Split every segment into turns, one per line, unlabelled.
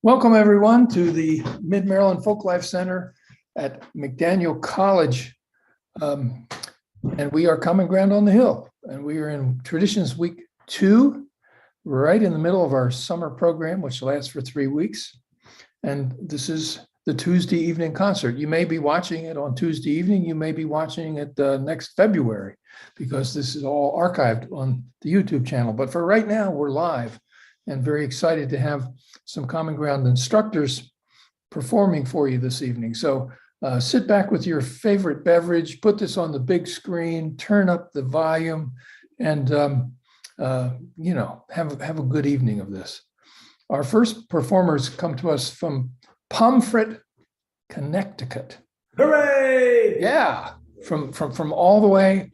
Welcome, everyone, to the Mid-Maryland Folk Life Center at McDaniel College. And we are common ground on the hill, and we are in Traditions Week 2, right in the middle of our summer program, which lasts for 3 weeks. And this is the Tuesday evening concert. You may be watching it on Tuesday evening. You may be watching it next February, because this is all archived on the YouTube channel. But for right now, we're live and very excited to have some common ground instructors performing for you this evening. So sit back with your favorite beverage, put this on the big screen, turn up the volume, and have a good evening of this. Our first performers come to us from Pomfret, Connecticut.
Hooray!
Yeah, from all the way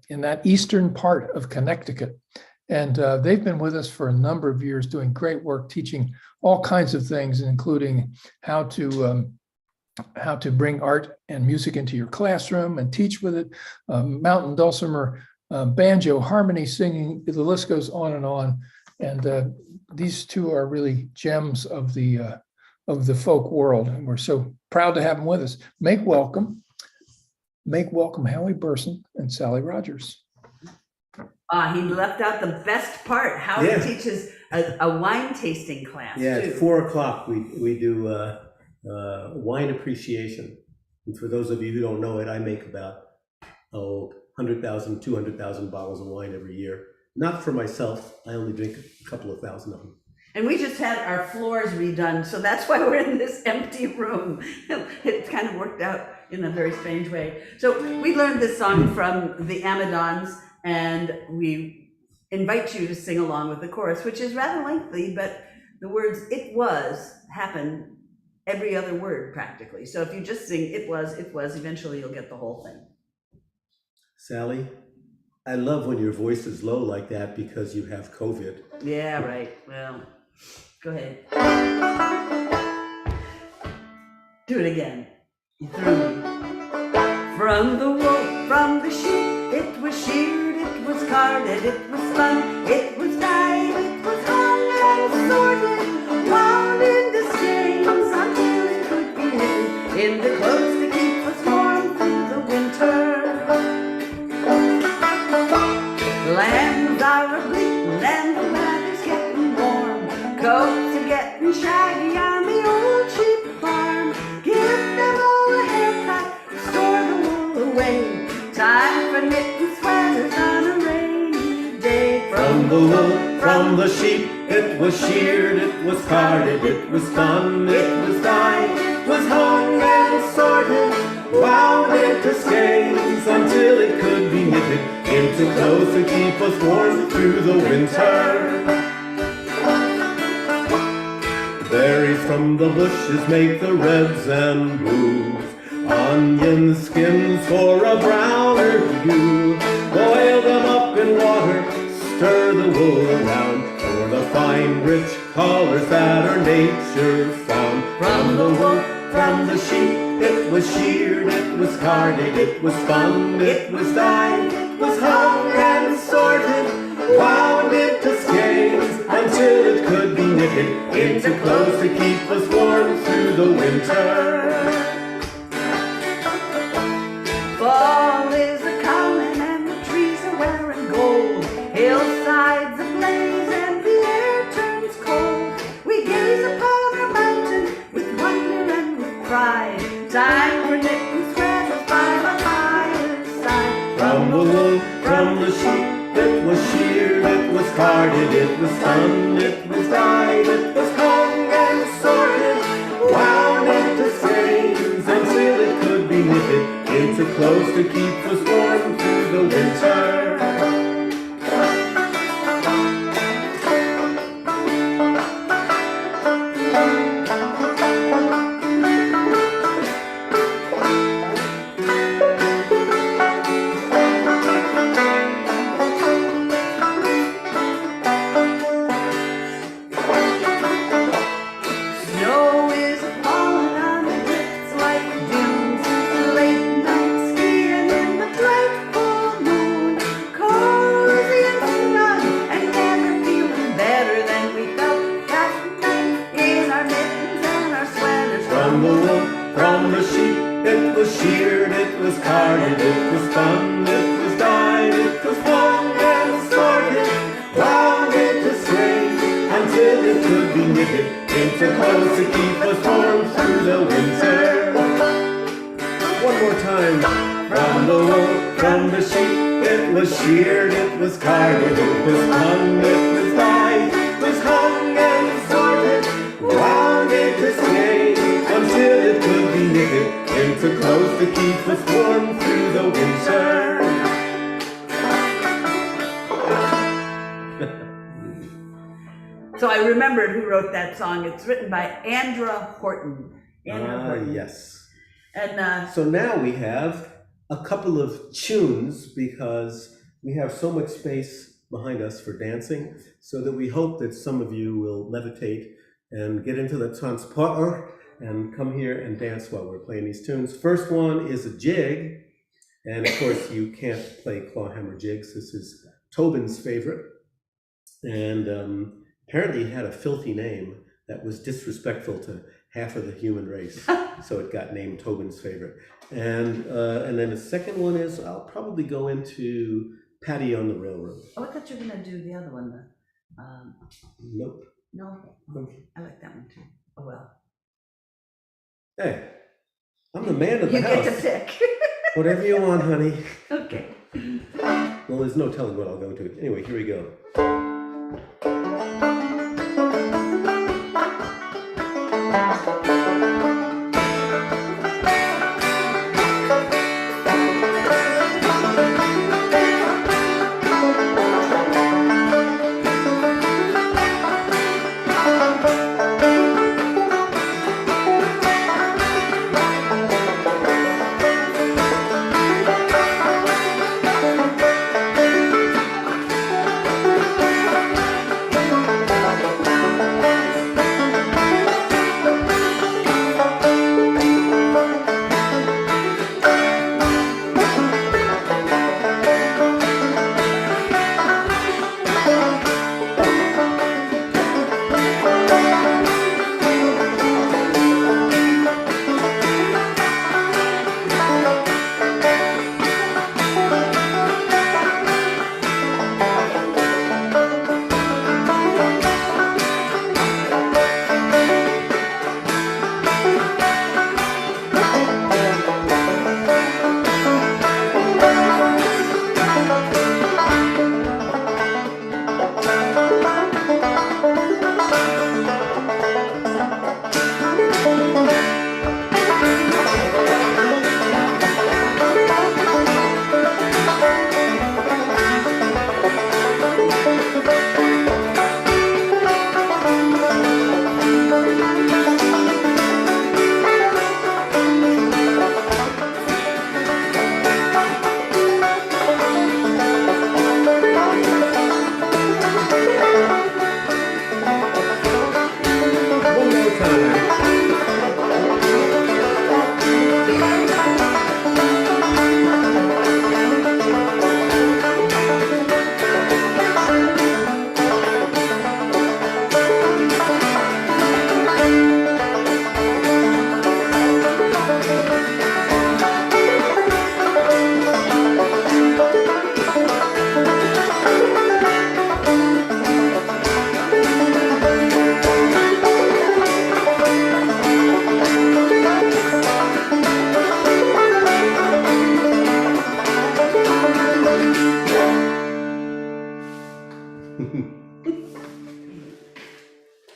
in that eastern part of Connecticut. And they've been with us for a number of years, doing great work, teaching all kinds of things, including how to bring art and music into your classroom and teach with it, mountain dulcimer, banjo, harmony singing, the list goes on and on. And these two are really gems of the folk world, and we're so proud to have them with us. Make welcome Howie Burson and Sally Rogers.
He left out the best part. Howie teaches a wine tasting class.
Yeah,
too.
at 4 o'clock we do wine appreciation. And for those of you who don't know it, I make about 100,000, 200,000 bottles of wine every year. Not for myself. I only drink a couple of thousand of them.
And we just had our floors redone, so that's why we're in this empty room. It kind of worked out in a very strange way. So we learned this song from the Amadons, and we invite you to sing along with the chorus, which is rather lengthy, but the words "it was" happen every other word practically. So if you just sing "it was," eventually you'll get the whole thing.
Sally, I love when your voice is low like that because you have COVID.
Yeah, right. Well, go ahead. Do it again. You threw me. From the wolf, from the sheep, it was sheared, it was carded, it was spun, it was dyed, it was hung and sorted, wound into skeins until it could be hidden in the clothes to keep us warm through the winter. Lambs are a-bleating and the weather's getting warm, coats are getting shaggy on the old sheep farm. Give them all a haircut, store the wool away. Time for knitting sweaters on a rainy day.
From the wool, from the sheep, it was sheared, it was carded, it was spun, it was dyed, it was hung and sorted, wound into skeins until it could be knitted into clothes to keep us warm through the winter. Berries from the bushes make the reds and blues, onion skins for a browner hue. Boil them up in water, stir the wool around for the fine rich colors that our nature found. From the wool, from the sheep, it was sheared, it was carded, it was spun, it was dyed, it was hung and sorted, wound into skeins until it could be knitted into clothes to keep us warm through the winter.
Fall is a-comin' and the trees are wearing gold, hillsides ablaze and the air turns cold. We gaze upon our mountain with wonder and with pride. Time for knitting sweaters by the fireside.
From the wool, from the sheep, it was sheared, it was carded, it was spun, it was dyed, it was hung and sorted, wound into skeins until it could be knitted into clothes to keep us warm through the winter.
Snow is falling on the drifts like dunes, late night skiing in
was spun, it was dyed, it was hung and sorted, wound into string until it could be knitted into clothes to keep us warm through the winter. One more time. From the wool, from the sheep, it was sheared, it was carded, it was hung, it was dyed, it was hung and sorted, wound into string until it could be knitted into clothes to keep us warm through the winter.
So I remembered who wrote that song. It's written by Andra Horton.
Yes.
And
So now we have a couple of tunes because we have so much space behind us for dancing, so that we hope that some of you will levitate and get into the transporter and come here and dance while we're playing these tunes. First one is a jig, and of course you can't play clawhammer jigs. This is Tobin's favorite, and apparently it had a filthy name that was disrespectful to half of the human race, so it got named Tobin's favorite. And then the second one is, I'll probably go into Patty on the Railroad.
oh, I thought you were gonna do the other one.
Nope.
No, okay. I like that one too. Oh well.
Hey, I'm the man of the
You
house.
get to pick.
Whatever you want, honey.
Okay.
Well, there's no telling what I'll go to. Anyway, here we go.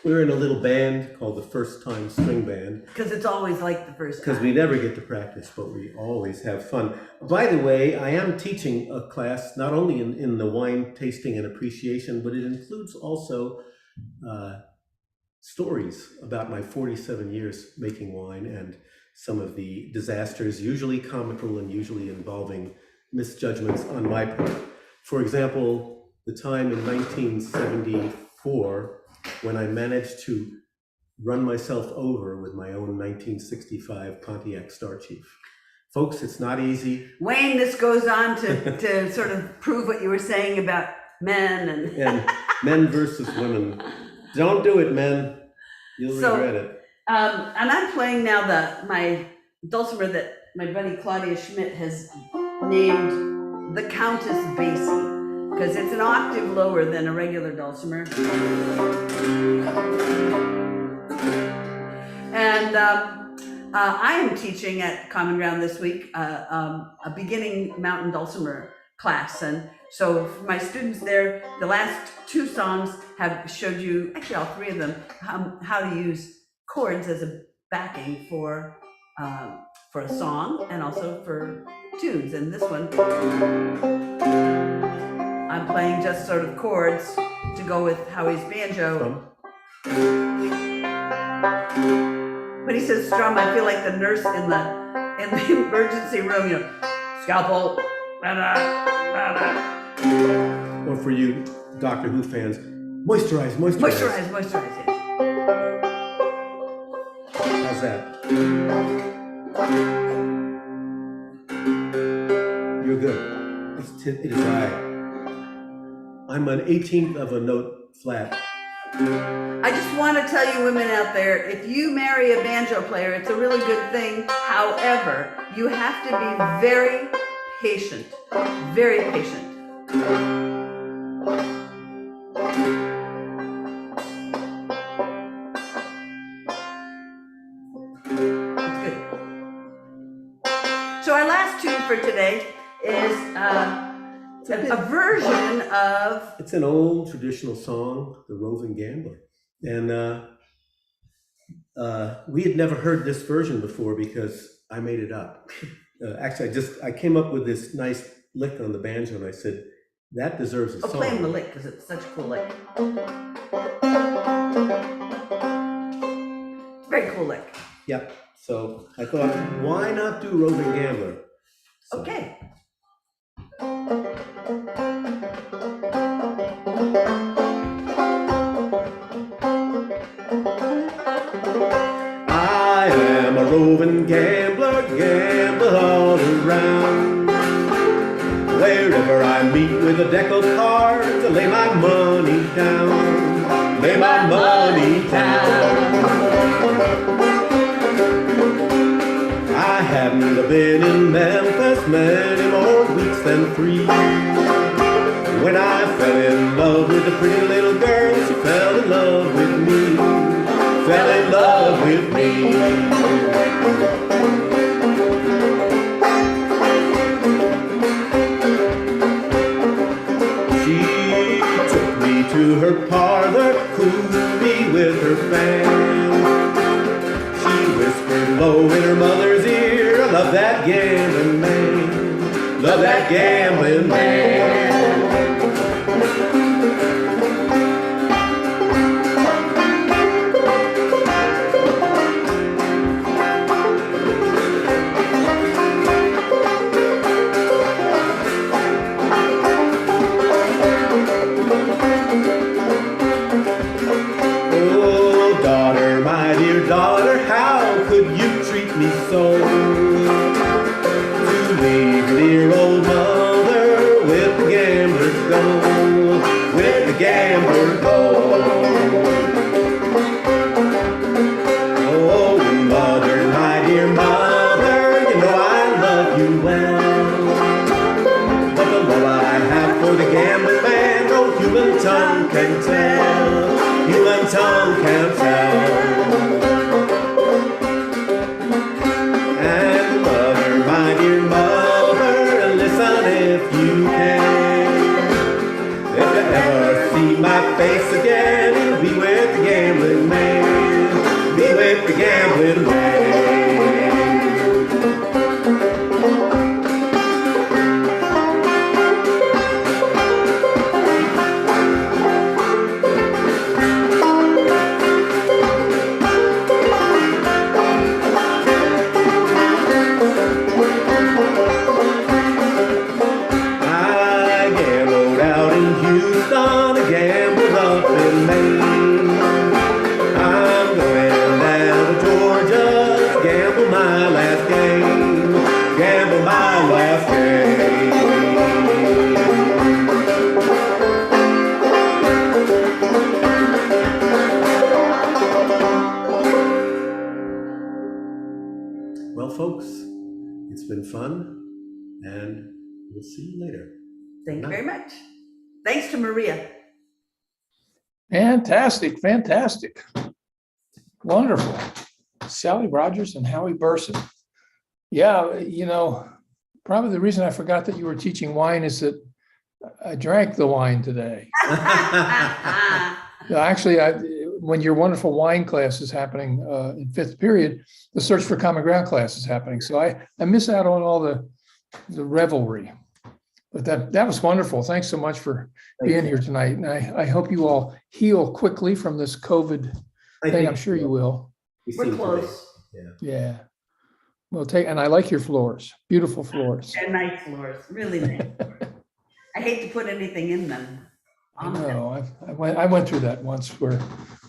We were in a little band called the First Time String Band.
Because it's always like the first time.
Because we never get to practice, but we always have fun. By the way, I am teaching a class not only in the wine tasting and appreciation, but it includes also stories about my 47 years making wine and some of the disasters, usually comical and usually involving misjudgments on my part. For example, the time in 1974 when I managed to run myself over with my own 1965 Pontiac Star Chief. Folks, it's not easy.
Wayne, this goes on to sort of prove what you were saying about men
and men versus women. Don't do it, men. You'll regret it. And
I'm playing now my dulcimer that my buddy Claudia Schmidt has named the Countess Basie, because it's an octave lower than a regular dulcimer. And I am teaching at Common Ground this week a beginning mountain dulcimer class. And so for my students there, the last two songs have showed you, actually all three of them, how to use chords as a backing for a song and also for tunes. And this one, I'm playing just sort of chords to go with Howie's banjo. When he says strum, I feel like the nurse in the emergency room, you know, scalpel,
Or for you Doctor Who fans, moisturize.
moisturize, yes.
How's that? You're good. It is I. I'm an 18th of a note flat.
I just want to tell you women out there, if you marry a banjo player, it's a really good thing. However, you have to be very patient, very patient. That's good. So our last tune for today is a version of...
It's an old traditional song, The Roving Gambler. And we had never heard this version before because I made it up. Actually, I came up with this nice lick on the banjo and I said, that deserves a song.
Play him the lick because it's such a cool lick. Very cool lick.
Yep. So I thought, why not do Roving Gambler? So,
Okay.
I am a roving gambler, gamble all around. Wherever I meet with a deck of cards, I lay my money down. Lay my money down. I haven't been in Memphis many more weeks than 3. When I fell in love with a pretty little girl, she fell in love with me. Fell in love with me. She took me to her parlor, cooled me with her fan. She whispered low in her mother's ear, I love that gambling man. Love that gambling man. Daughter, how could you treat me so? To leave your dear old mother with the gambler go, with the gambler go. Oh, mother, my dear mother, you know I love you well. But the love I have for the gambling man, no human tongue can tell. Human tongue can tell. My face again, it'll be with the gambling man, be with the gambling man. I gambled out in Houston, I gambled up in Maine. I'm going down to Georgia, gamble my last game, gamble my last game. Well, folks, it's been fun, and We'll see you later.
Thank you very much. Thanks to Maria.
Fantastic, fantastic. Wonderful. Sally Rogers and Howie Burson. Yeah, probably the reason I forgot that you were teaching wine is that I drank the wine today. Actually, when your wonderful wine class is happening in fifth period, the Search for Common Ground class is happening. So I miss out on all the revelry. But that was wonderful. Thanks so much for being here tonight. And I hope you all heal quickly from this COVID thing. I'm sure you will.
We're close.
Yeah. Well, and I like your floors. Beautiful floors.
They're nice floors, really nice. I hate to put anything in them.
I know. I went through that once where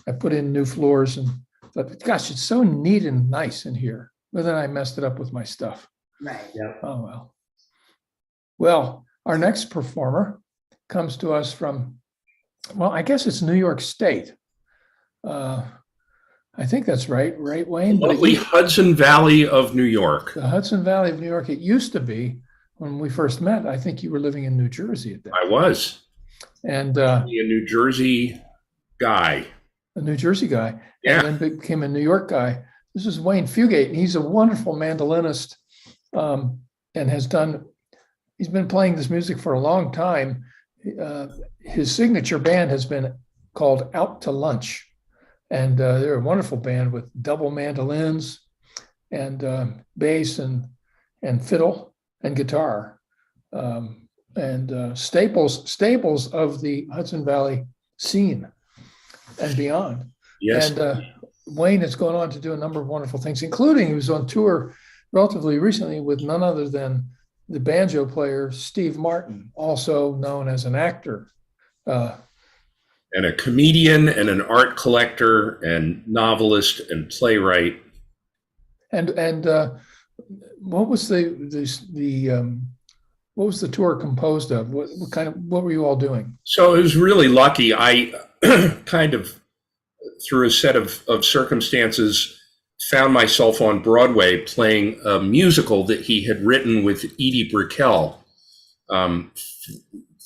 I put in new floors and thought, gosh, it's so neat and nice in here. But then I messed it up with my stuff.
Right.
Yeah.
Oh, well. Well, our next performer comes to us from, well, I guess it's New York State. I think that's right, Wayne?
Lovely Hudson Valley of New York.
The Hudson Valley of New York. It used to be, when we first met, I think you were living in New Jersey at that
I was.
And
A New Jersey guy.
a New Jersey guy,
Yeah.
and then became a New York guy. This is Wayne Fugate, and he's a wonderful mandolinist, and he's been playing this music for a long time. His signature band has been called Out to Lunch, and they're a wonderful band with double mandolins and bass and fiddle and guitar, and staples of the Hudson Valley scene and beyond.
Yes.
And Wayne has gone on to do a number of wonderful things, including he was on tour relatively recently with none other than the banjo player Steve Martin, also known as an actor.
And a comedian and an art collector and novelist and playwright.
And what was what was the tour composed of? What were you all doing?
So I was really lucky. I kind of, through a set of circumstances, found myself on Broadway playing a musical that he had written with Edie Brickell,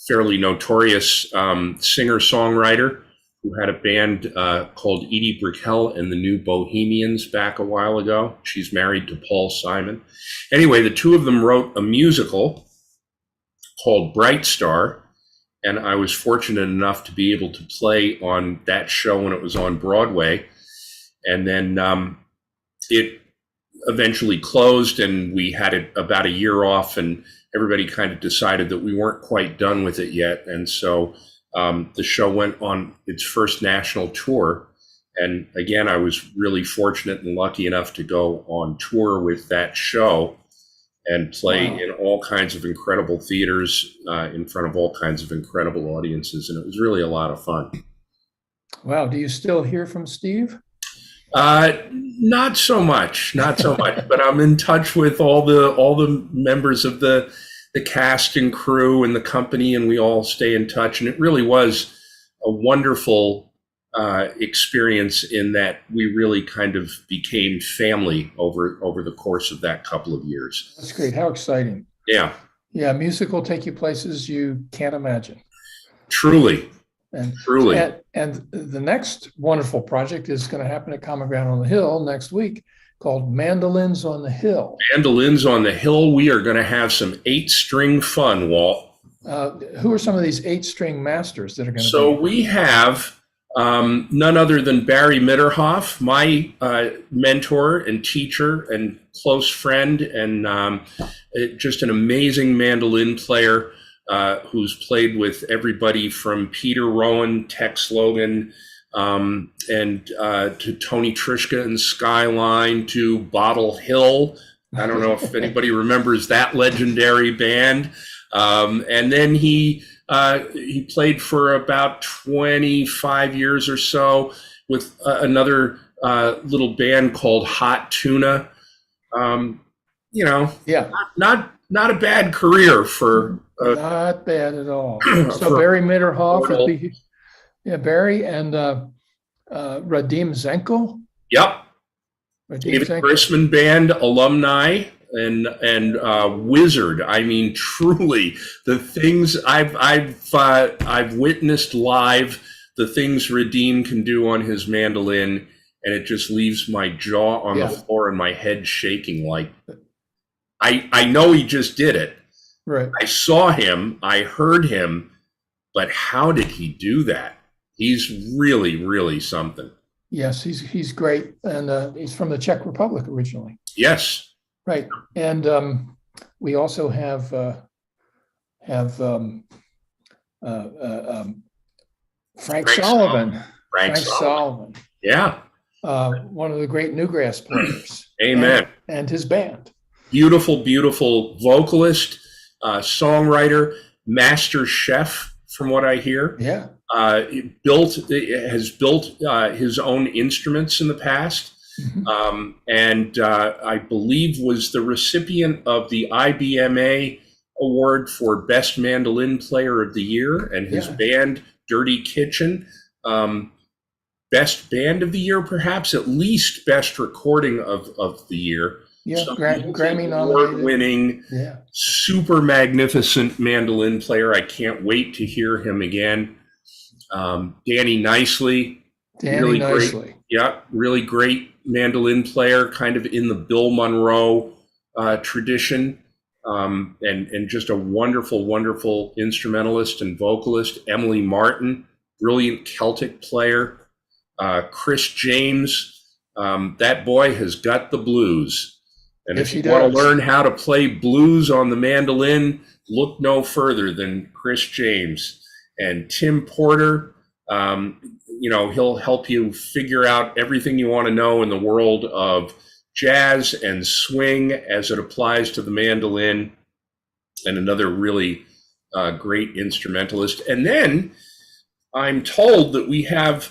fairly notorious singer-songwriter who had a band called Edie Brickell and the New Bohemians back a while ago. She's married to Paul Simon. Anyway, the two of them wrote a musical called Bright Star, and I was fortunate enough to be able to play on that show when it was on Broadway. And then it eventually closed, and we had it about a year off, and everybody kind of decided that we weren't quite done with it yet. And so the show went on its first national tour. And again, I was really fortunate and lucky enough to go on tour with that show and play in all kinds of incredible theaters in front of all kinds of incredible audiences. And it was really a lot of fun.
Wow. Do you still hear from Steve?
Not so much, but I'm in touch with all the members of the cast and crew and the company, and we all stay in touch. And it really was a wonderful experience in that we really kind of became family over the course of that couple of years.
That's great. How exciting.
Yeah.
Yeah. Music will take you places you can't imagine.
Truly.
And the next wonderful project is going to happen at Common Ground on the Hill next week, called Mandolins on the Hill.
Mandolins on the Hill. We are going to have some 8-string fun, Walt.
Who are some of these 8-string masters that are going to
So we have none other than Barry Mitterhoff, my mentor and teacher and close friend, and just an amazing mandolin player who's played with everybody from Peter Rowan, Tex Logan, and to Tony Trischka and Skyline, to Bottle Hill. I don't know if anybody remembers that legendary band. And then he played for about 25 years or so with another little band called Hot Tuna.
Yeah.
Not a bad career for.
Not bad at all. So Barry Mitterhoff, Barry and Radim Zenko.
Yep.
Radim
David
Zenko.
Grisman Band alumni, and wizard. I mean, truly, the things I've witnessed live, the things Radine can do on his mandolin, and it just leaves my jaw on the floor and my head shaking. Like, I know he just did it.
Right.
I saw him, I heard him, but how did he do that? He's really, really something.
Yes, he's great, and he's from the Czech Republic originally.
Yes.
Right, and we also have Frank Sullivan.
Frank Sullivan. Yeah.
One of the great newgrass players.
Amen.
And his band. Beautiful,
beautiful vocalist, songwriter, master chef, from what I hear.
Yeah.
Has built his own instruments in the past. Mm-hmm. And I believe was the recipient of the IBMA award for Best Mandolin Player of the Year, and his band, Dirty Kitchen, Best Band of the Year, perhaps, at least Best Recording of the Year.
Yeah, Grammy nominated.
Award-winning, super magnificent mandolin player. I can't wait to hear him again. Danny Nicely. Really great. Yeah, really great mandolin player, kind of in the Bill Monroe tradition, and just a wonderful, wonderful instrumentalist and vocalist. Emily Martin, brilliant Celtic player. Chris James, that boy has got the blues. And if you want to learn how to play blues on the mandolin, look no further than Chris James. And Tim Porter, he'll help you figure out everything you want to know in the world of jazz and swing as it applies to the mandolin, and another really great instrumentalist. And then I'm told that we have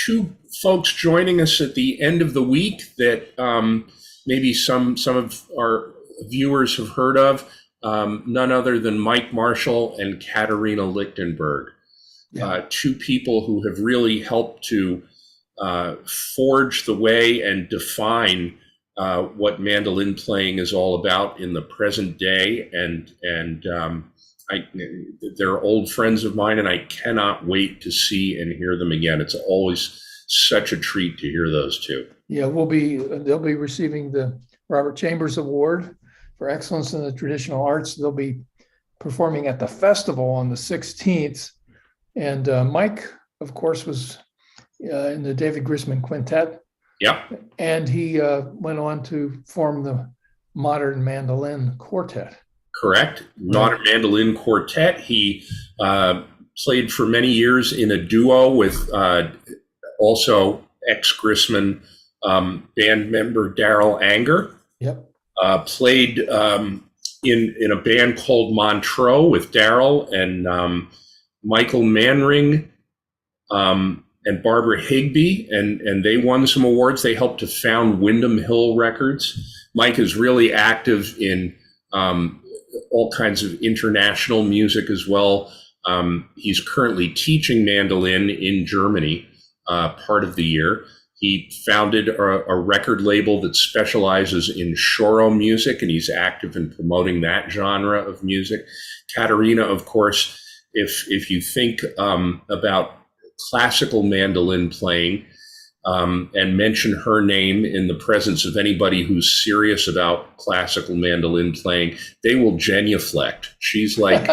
two folks joining us at the end of the week that maybe some of our viewers have heard of, none other than Mike Marshall and Katarina Lichtenberg. Two people who have really helped to forge the way and define what mandolin playing is all about in the present day. And they're old friends of mine, and I cannot wait to see and hear them again. It's always such a treat to hear those two.
Yeah, they'll be receiving the Robert Chambers Award for Excellence in the Traditional Arts. They'll be performing at the festival on the 16th. And Mike, of course, was in the David Grisman Quintet.
Yeah.
And he went on to form the Modern Mandolin Quartet.
Correct. Modern Mandolin Quartet. He played for many years in a duo with also ex-Grisman band member Daryl Anger.
Yep.
Played in a band called Montreux with Daryl and Michael Manring and Barbara Higbee, and they won some awards. They helped to found Windham Hill Records. Mike is really active in all kinds of international music as well. He's currently teaching mandolin in Germany part of the year. He founded a record label that specializes in choro music, and he's active in promoting that genre of music. Katarina, of course, if you think about classical mandolin playing and mention her name in the presence of anybody who's serious about classical mandolin playing, they will genuflect. She's like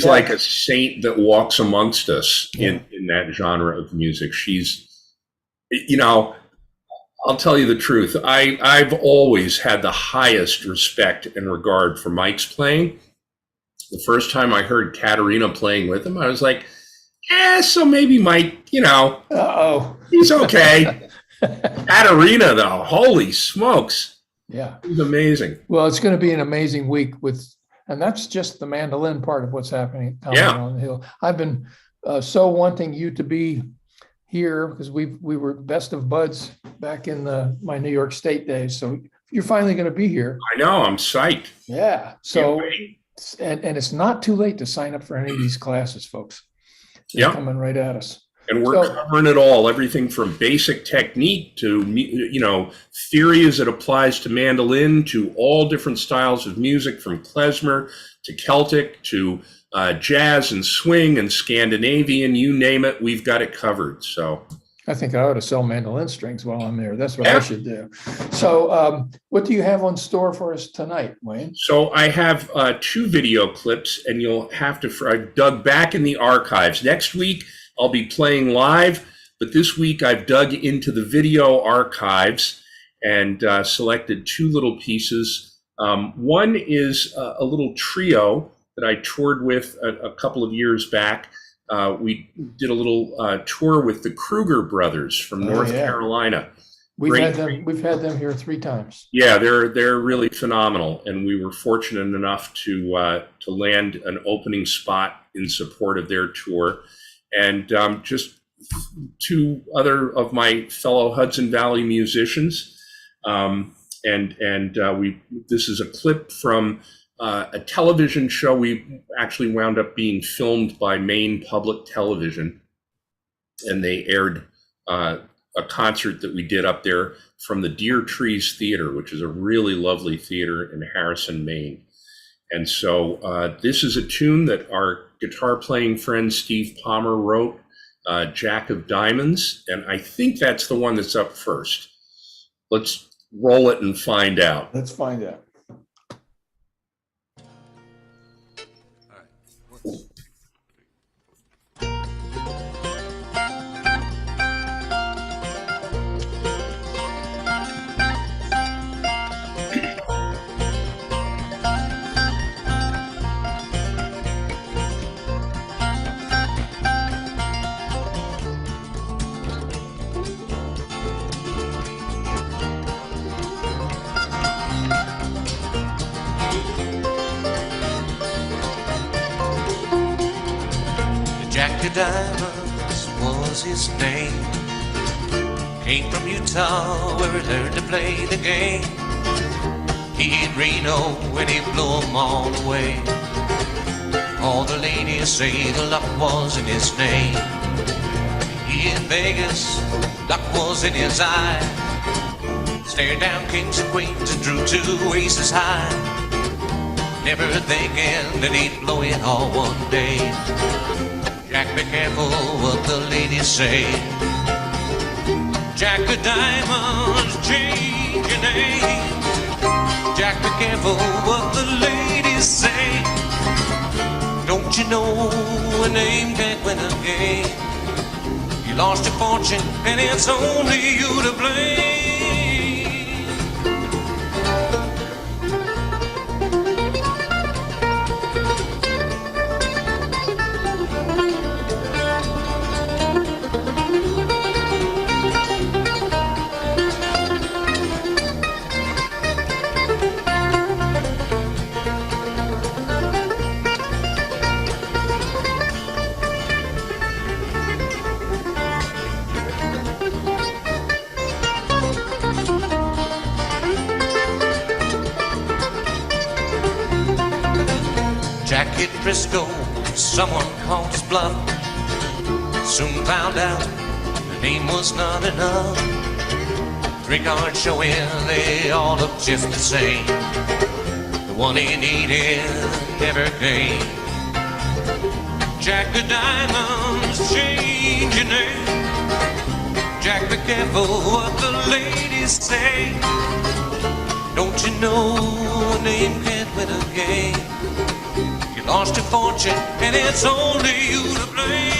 like a saint that walks amongst us in that genre of music. She's, I'll tell you the truth. I've always had the highest respect and regard for Mike's playing. The first time I heard Katarina playing with him, I was like, so maybe Mike, he's okay. Katarina, though, holy smokes.
Yeah.
He's amazing.
Well, it's going to be an amazing week and that's just the mandolin part of what's happening on the Hill. I've been so wanting you to be here because we were best of buds back in my New York State days. So you're finally going to be here.
I know. I'm psyched.
Yeah. So, and it's not too late to sign up for any of these classes, folks. They're coming right at us.
And we're
So-
covering it all, everything from basic technique to, theory as it applies to mandolin, to all different styles of music, from klezmer to Celtic to jazz and swing and Scandinavian, you name it, we've got it covered. So
I think I ought to sell mandolin strings while I'm there. That's what
Yeah.
I should do. So what do you have on store for us tonight, Wayne?
So I have 2 video clips, and you'll have to, I've dug back in the archives. Next week, I'll be playing live, but this week I've dug into the video archives and selected 2 little pieces. One is a little trio that I toured with a couple of years back. We did a little tour with the Kruger brothers from North Carolina.
We've
Great.
had them here 3 times.
Yeah, they're really phenomenal, and we were fortunate enough to land an opening spot in support of their tour, and just 2 other of my fellow Hudson Valley musicians, this is a clip from a television show. We actually wound up being filmed by Maine Public Television, and they aired a concert that we did up there from the Deer Trees Theater, which is a really lovely theater in Harrison, Maine. And so this is a tune that our guitar playing friend Steve Palmer wrote, Jack of Diamonds, and I think that's the one that's up first. Let's roll it and find out.
Let's find out.
Jack of Diamonds was his name. Came from Utah where he learned to play the game. He'd Reno when he blew 'em all away. All the ladies say the luck was in his name. He in Vegas, luck was in his eye. Stared down kings and queens and drew 2 aces high. Never thinking that he'd blow it all one day. Jack, be careful what the ladies say. Jack of Diamonds, change your name. Jack, be careful what the ladies say. Don't you know a name can't win a game? You lost your fortune and it's only you to blame. Jack hit Frisco, someone called his bluff. Soon found out the name was not enough. 3 cards showing they all look just the same. The one he needed never came. Jack of Diamonds, change your name. Jack, be careful what the ladies say. Don't you know a name can't win a game? You lost your fortune and it's only you to blame.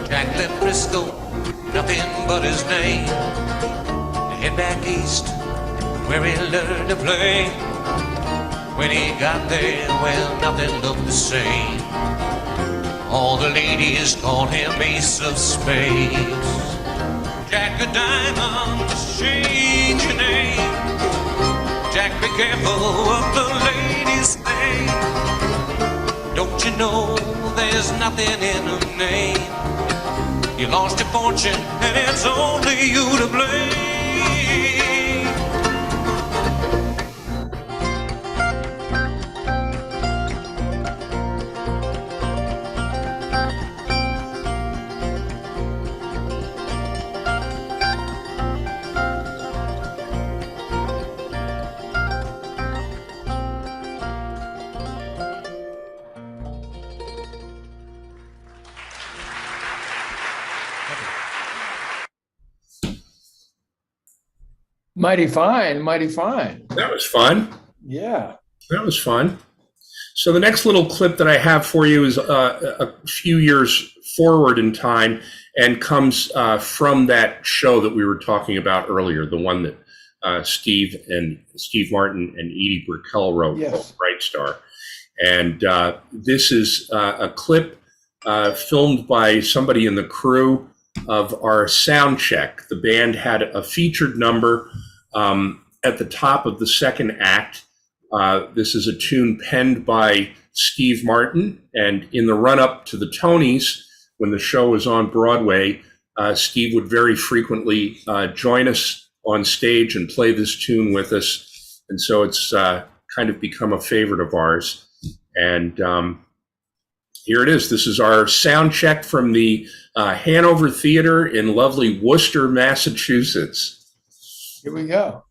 Jack left Frisco, nothing but his name. To head back east, where he learned to play. When he got there, well, nothing looked the same. All the ladies called him Ace of Spades. Jack of Diamonds, change your name. Jack, be careful what the ladies say. Don't you know there's nothing in a name? You lost your fortune and it's only you to blame.
Mighty fine, mighty fine.
That was fun.
Yeah.
That was fun. So the next little clip that I have for you is a few years forward in time and comes from that show that we were talking about earlier, the one that Steve Martin and Edie Brickell wrote,
Yes.
Bright Star. And this is a clip filmed by somebody in the crew of our sound check. The band had a featured number at the top of the second act. This is a tune penned by Steve Martin, and in the run-up to the Tonys, when the show was on Broadway, Steve would very frequently join us on stage and play this tune with us, and so it's kind of become a favorite of ours. And here it is. This is our sound check from the Hanover Theater in lovely Worcester, Massachusetts.
Here we go.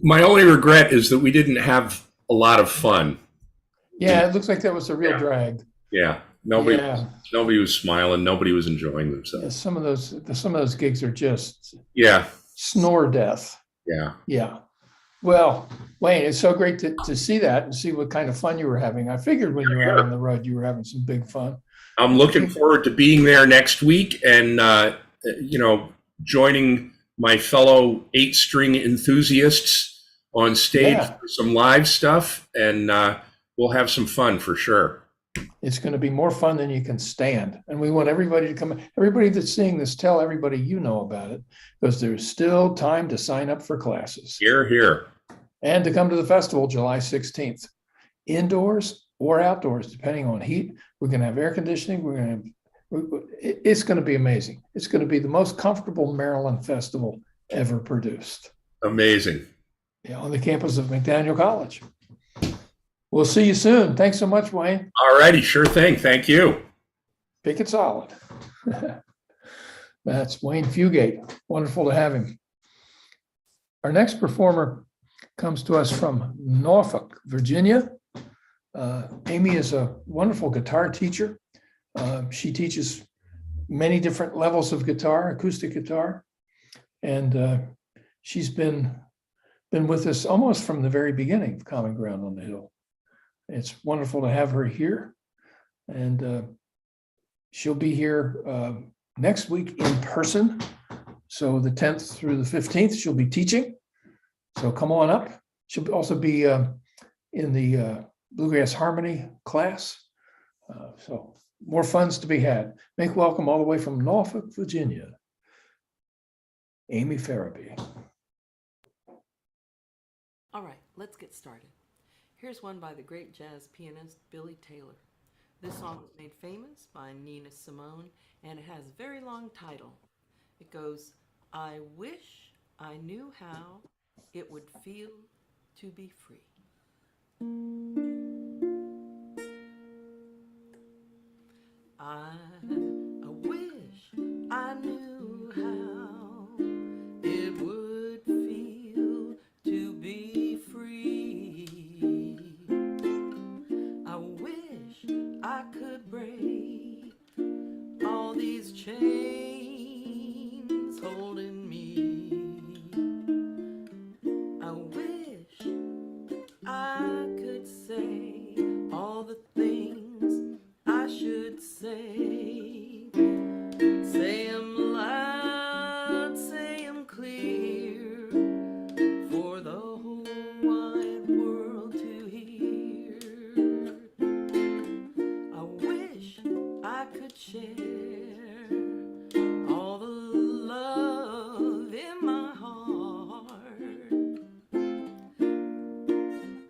My only regret is that we didn't have a lot of fun.
Yeah, it looks like that was a real drag.
Yeah, nobody was smiling. Nobody was enjoying themselves.
Yeah, some of those gigs are just
Yeah,
snore death.
yeah.
Yeah. Well, Wayne, it's so great to see that and see what kind of fun you were having. I figured when you were out on the road, you were having some big fun.
I'm looking forward to being there next week and joining my fellow 8-string enthusiasts on stage for some live stuff, and we'll have some fun for sure.
It's going to be more fun than you can stand. And we want everybody to come. Everybody that's seeing this, tell everybody you know about it, because there's still time to sign up for classes.
Hear, hear.
And to come to the festival July 16th, indoors or outdoors, depending on heat. We're going to have air conditioning. It's going to be amazing. It's going to be the most comfortable Maryland festival ever produced.
Amazing.
Yeah, on the campus of McDaniel College. We'll see you soon. Thanks so much, Wayne.
All righty, sure thing. Thank you.
Pick it solid. That's Wayne Fugate. Wonderful to have him. Our next performer comes to us from Norfolk, Virginia. Amy is a wonderful guitar teacher. She teaches many different levels of guitar, acoustic guitar, and she's been with us almost from the very beginning of Common Ground on the Hill. It's wonderful to have her here, and she'll be here next week in person. So the 10th through the 15th, she'll be teaching. So come on up. She'll also be in the Bluegrass Harmony class. So more funds to be had. Make welcome all the way from Norfolk, Virginia, Amy Farabee.
All right, let's get started. Here's one by the great jazz pianist Billy Taylor. This song was made famous by Nina Simone, and it has a very long title. It goes, I wish I knew how it would feel to be free. I wish I knew how it would feel to be free. I wish I could break all these chains holding me. I wish I could say all the things I should say. Say 'em loud, say 'em clear, for the whole wide world to hear. I wish I could share all the love in my heart.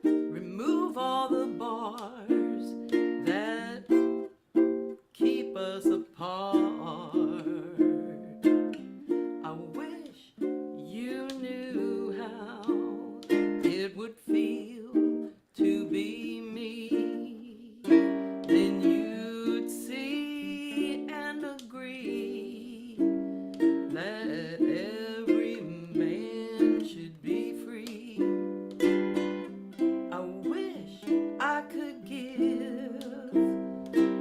Remove all the bars that keep us apart. I wish you knew how it would feel to be me. Then you'd see and agree that every man should be free. I wish I could give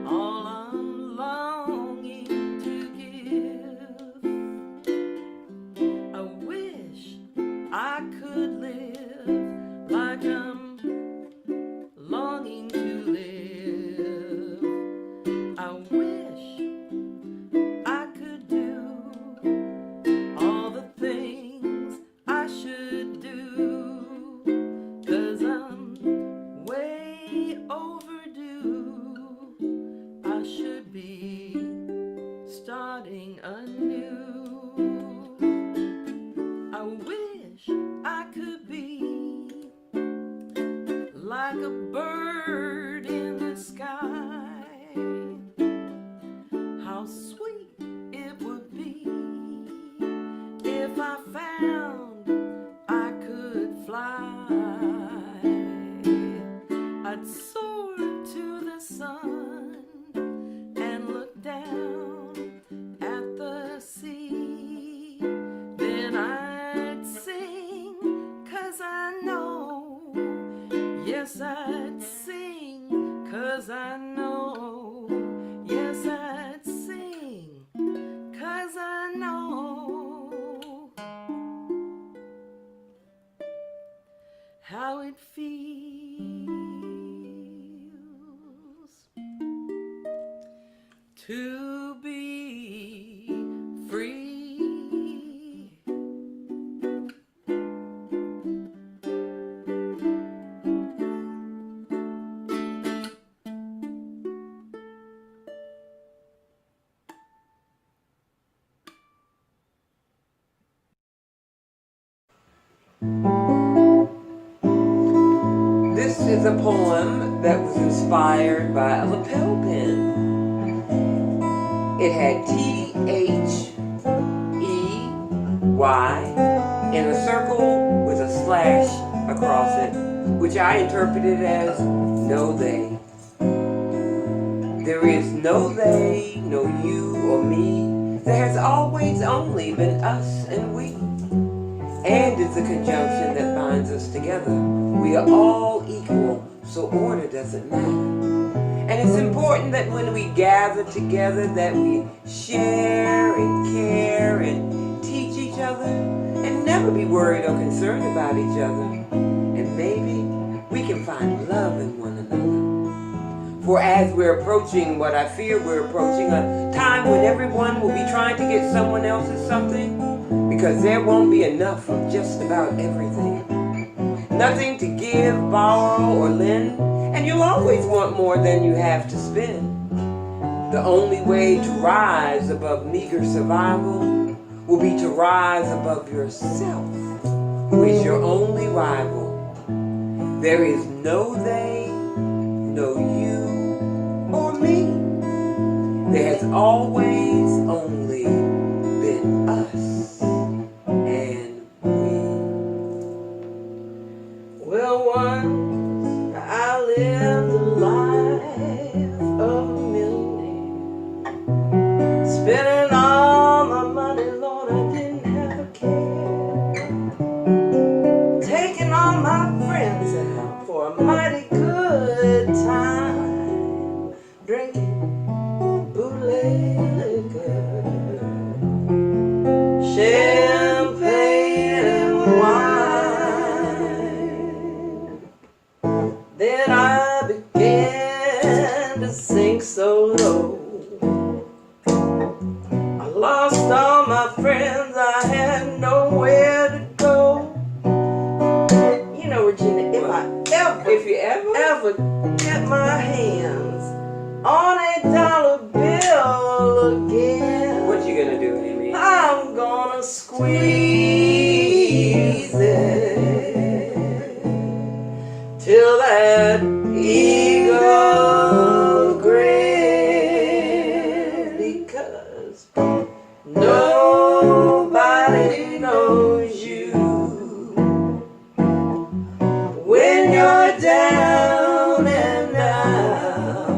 all I'm longing to give. I wish I could live like I'm longing to live. I wish I could do all the things I should do, 'cause I'm way overdue. I should be starting anew. I wish I could be like a bird in the sky. How sweet it would be if I found I could fly. I'd soar to the sun and look down at the sea. Then I'd sing, 'cause I know. Yes, I'd sing, 'cause I know. Yes, I'd sing, 'cause I know how it feels to be free.
This is a poem that was inspired by a lapel pin. It had T-H-E-Y in a circle with a slash across it, which I interpreted as no they. There is no they, no you or me. There has always only been us and we. And it's a conjunction that binds us together. We are all equal, so order doesn't matter. And it's important that when we gather together that we share and care and teach each other and never be worried or concerned about each other. And maybe we can find love in one another. For as we're approaching what I fear we're approaching, a time when everyone will be trying to get someone else's something, because there won't be enough of just about everything. Nothing to give, borrow, or lend, and you'll always want more than you have to spend. The only way to rise above meager survival will be to rise above yourself, who is your only rival There is no they, no you or me. There has always only been us and we. Well, once I lived a life of a millionaire, spending all my money, Lord, I didn't have a care. Taking all my friends out for a mighty good time, drinking bootleg liquor, champagne and wine. Then I began to sink so low. I lost all my friends, I had nowhere to go. You know, Regina, if you ever get my hands on a dollar bill again, what you gonna do, Amy? I'm gonna squeeze it till that eagle grin, because nobody knows you when you're down and out.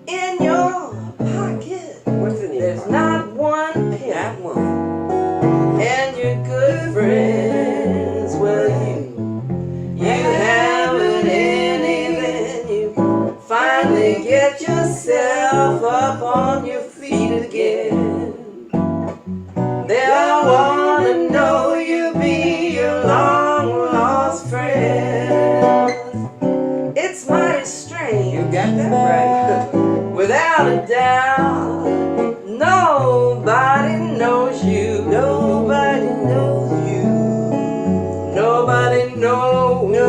In your pocket, what's in your pocket? Not one penny. Not one. And your good friends, well, you haven't any. Then you finally get yourself up on your feet again. They'll wanna know you be your long lost friend. It's mighty strange. You got that right. Without a doubt, nobody knows you. Nobody knows you. Nobody knows you.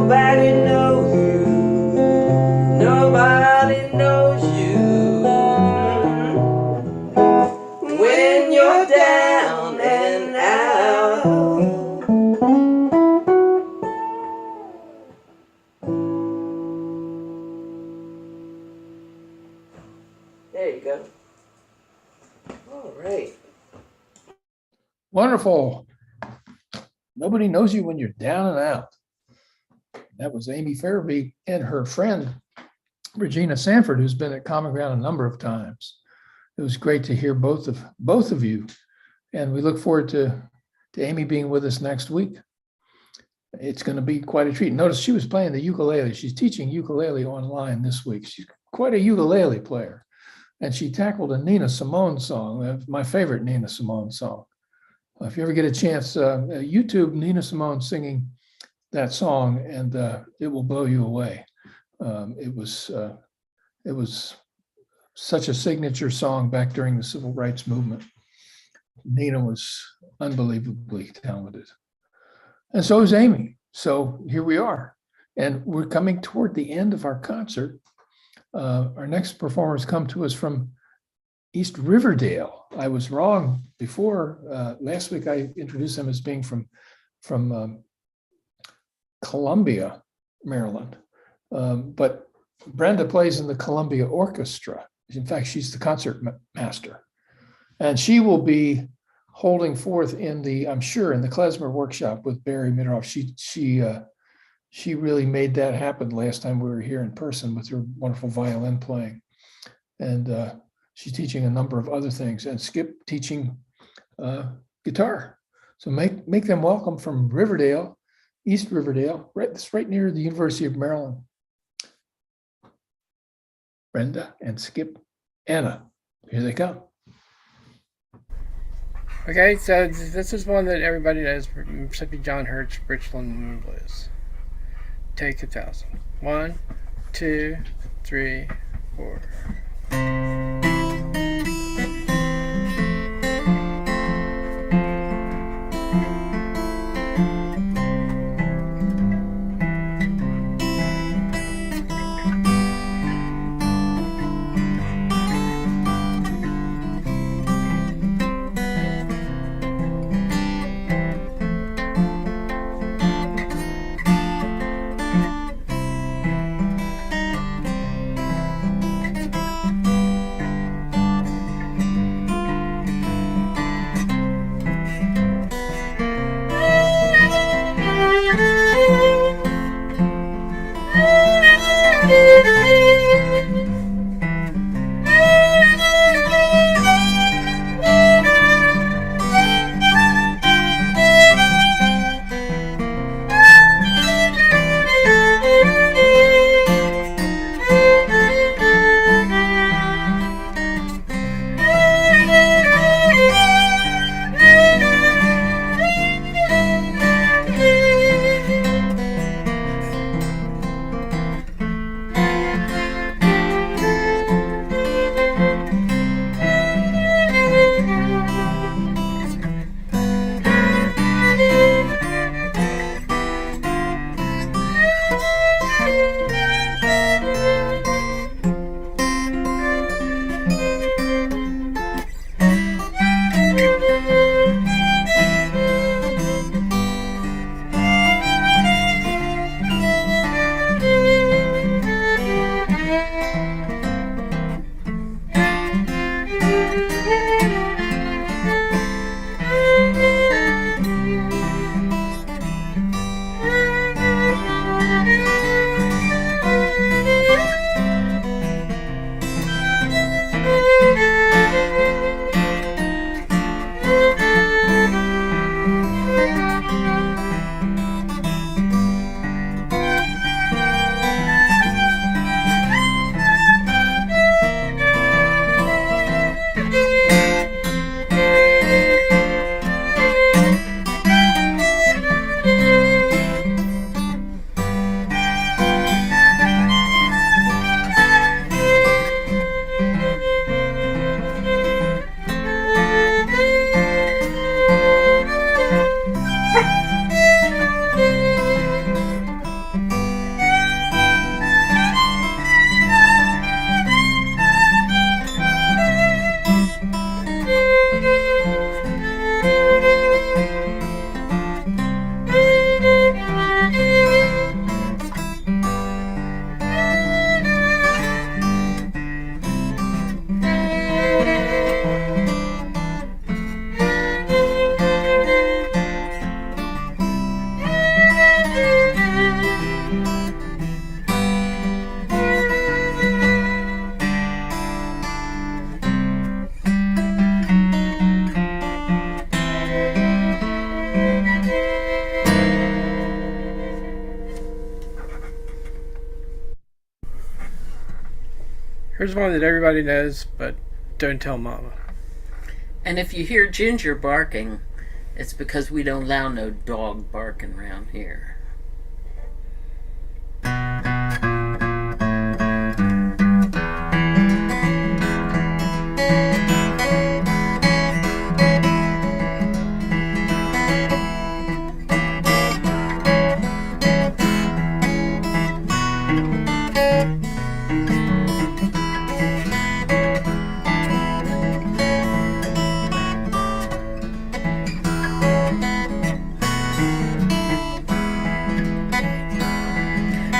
Nobody knows you. Nobody knows you. When you're down and out. There you go. All right.
Wonderful. Nobody knows you when you're down and out. That was Amy Farabee and her friend, Regina Sanford, who's been at Common Ground a number of times. It was great to hear both of you. And we look forward to Amy being with us next week. It's going to be quite a treat. Notice she was playing the ukulele. She's teaching ukulele online this week. She's quite a ukulele player. And she tackled a Nina Simone song, my favorite Nina Simone song. If you ever get a chance, YouTube Nina Simone singing that song, and it will blow you away. It was such a signature song back during the civil rights movement. Nina was unbelievably talented. And so is Amy. So here we are. And we're coming toward the end of our concert. Our next performers come to us from East Riverdale. I was wrong before. Last week I introduced them as being from Columbia, Maryland. But Brenda plays in the Columbia Orchestra. In fact, she's the concert master. And she will be holding forth I'm sure, in the klezmer workshop with Barry Middroff. She really made that happen last time we were here in person with her wonderful violin playing. And she's teaching a number of other things, and Skip teaching guitar. So make them welcome from Riverdale, East Riverdale, it's right near the University of Maryland. Brenda and Skip, Anna, here they come.
Okay, so this is one that everybody knows, Mississippi John Hurt's Richland Moon Blues. Take 1,000. 1, 2, 3, 4. Here's one that everybody knows, but don't tell Mama.
And if you hear Ginger barking, it's because we don't allow no dog barking around here.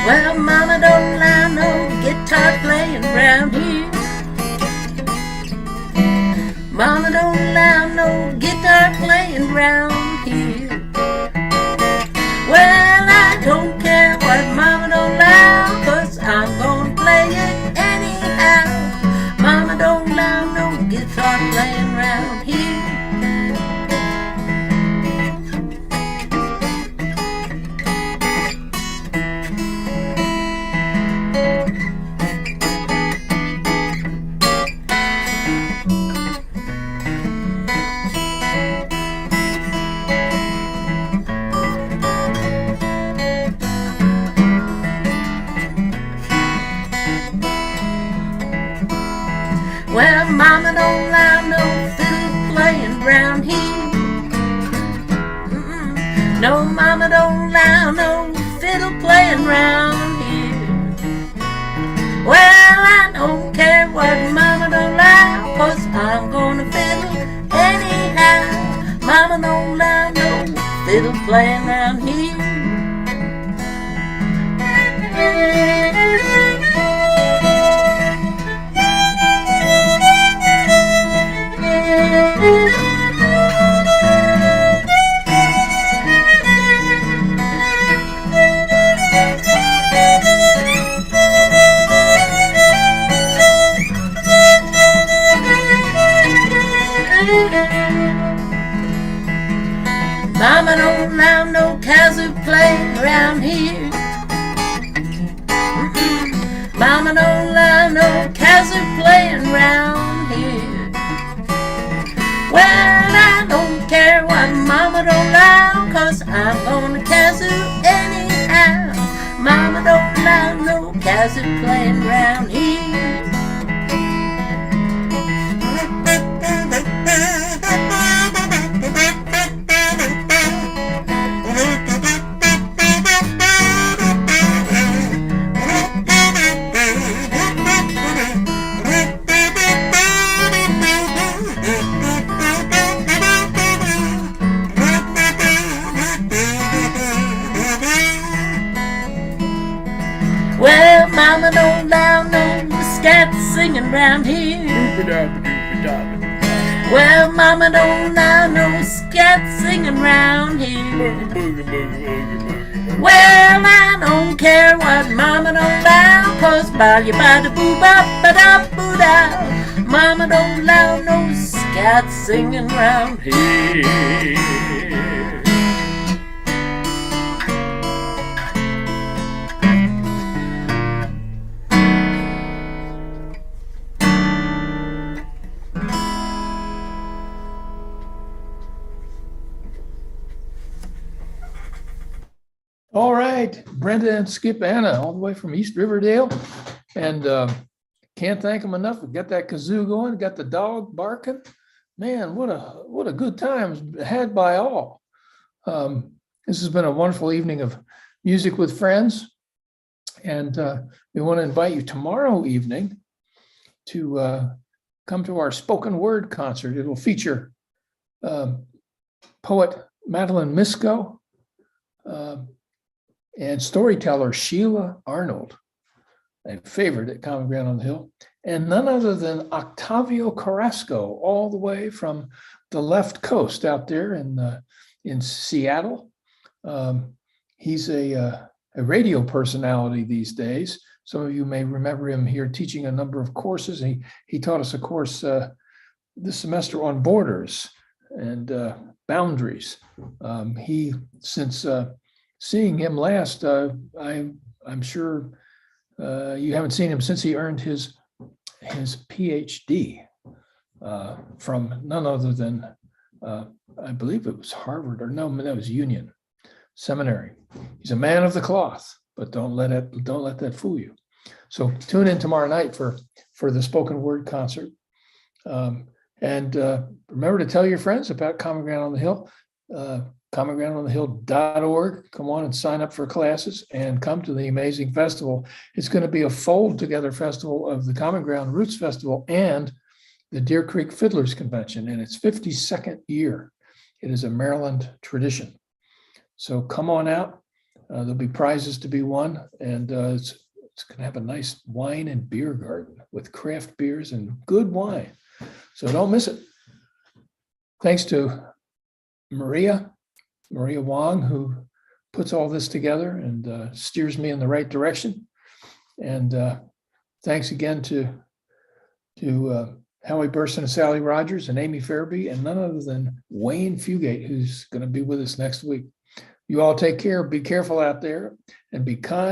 Well, Mama don't allow no guitar playing around here. Mama don't allow no guitar playing around here. Well, I don't care what Mama don't allow, 'cause I'm gonna play it anyhow. Mama don't allow no guitar playing around here. Well, Mama don't allow no fiddle playing around here. No, Mama don't allow no fiddle playing around here. Well, I don't care what Mama don't allow, 'cause I'm gonna fiddle anyhow. Mama don't allow no fiddle playing around here. Mama don't allow no kazoo playing around here. Mama don't allow no kazoo playing around here. Well, I don't care what Mama don't allow, 'cause I'm gonna kazoo anyhow. Mama don't allow no kazoo playing around here. Well, Mama don't allow no scat singing round here. Well, Mama don't allow no scat singing round here. Well, I don't care what Mama don't allow, 'cause bada bada boo ba ba da boo da. Mama don't allow no scat singing round here.
All right, Brenda and Skip Anna, all the way from East Riverdale. And can't thank them enough. We got that kazoo going, got the dog barking. Man, what a good time had by all. This has been a wonderful evening of music with friends. And we want to invite you tomorrow evening to come to our spoken word concert. It'll feature poet Madeline Misko, and storyteller Sheila Arnold, a favorite at Common Ground on the Hill, and none other than Octavio Carrasco, all the way from the left coast out there in Seattle. He's a radio personality these days. Some of you may remember him here teaching a number of courses. He taught us a course this semester on borders and boundaries. Since seeing him last, I'm sure you haven't seen him since he earned his his PhD from none other than, I believe it was Harvard, or no, that was Union Seminary. He's a man of the cloth, but don't let that fool you. So tune in tomorrow night for the spoken word concert. And remember to tell your friends about Common Ground on the Hill, commongroundonthehill.org. Come on and sign up for classes and come to the amazing festival. It's going to be a fold together festival of the Common Ground Roots Festival and the Deer Creek Fiddlers Convention, and its 52nd year. It is a Maryland tradition. So come on out. There'll be prizes to be won, and it's going to have a nice wine and beer garden with craft beers and good wine. So don't miss it. Thanks to Maria Wong, who puts all this together and steers me in the right direction. And thanks again to Howie Burson and Sally Rogers and Amy Fairby, and none other than Wayne Fugate, who's going to be with us next week. You all take care, be careful out there, and be kind.